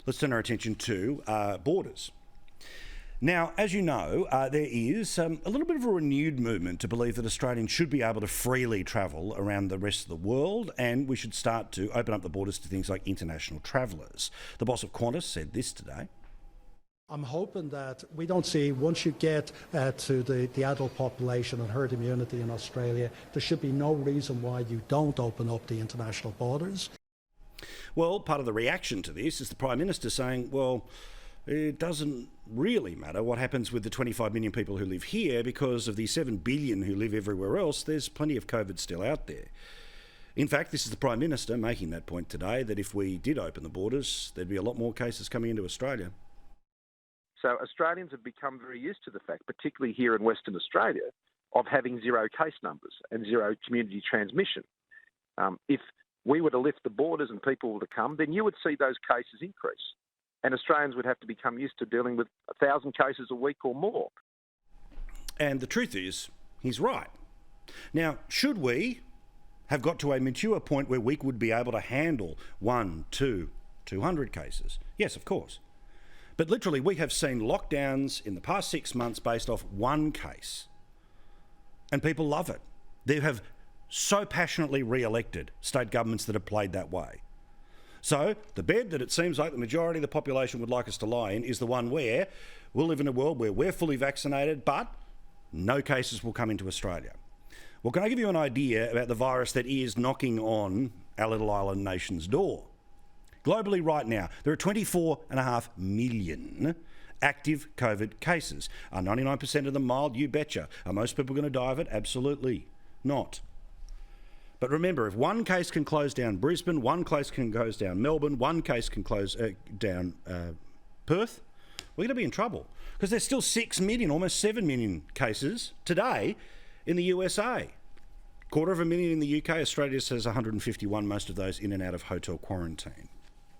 let's turn our attention to borders. Now, as you know, there is a little bit of a renewed movement to believe that Australians should be able to freely travel around the rest of the world, and we should start to open up the borders to things like international travellers. The boss of Qantas said this today. I'm hoping that we don't see, once you get to the adult population and herd immunity in Australia, there should be no reason why you don't open up the international borders. Well, part of the reaction to this is the Prime Minister saying, well, it doesn't really matter what happens with the 25 million people who live here because of the 7 billion who live everywhere else. There's plenty of COVID still out there. In fact, this is the Prime Minister making that point today, that if we did open the borders, there'd be a lot more cases coming into Australia. So Australians have become very used to the fact, particularly here in Western Australia, of having zero case numbers and zero community transmission. If we were to lift the borders and people were to come, then you would see those cases increase. And Australians would have to become used to dealing with 1,000 cases a week or more. And the truth is, he's right. Now, should we have got to a mature point where we would be able to handle 200 cases? Yes, of course. But literally, we have seen lockdowns in the past 6 months based off one case. And people love it. They have so passionately re-elected state governments that have played that way. So the bed that it seems like the majority of the population would like us to lie in is the one where we'll live in a world where we're fully vaccinated, but no cases will come into Australia. Well, can I give you an idea about the virus that is knocking on our little island nation's door? Globally right now, there are 24.5 million active COVID cases. Are 99% of them mild? You betcha. Are most people going to die of it? Absolutely not. But remember, if one case can close down Brisbane, one case can close down Melbourne, one case can close down Perth, we're going to be in trouble. Because there's still 6 million, almost 7 million cases today in the USA. 250,000 in the UK. Australia says 151, most of those in and out of hotel quarantine.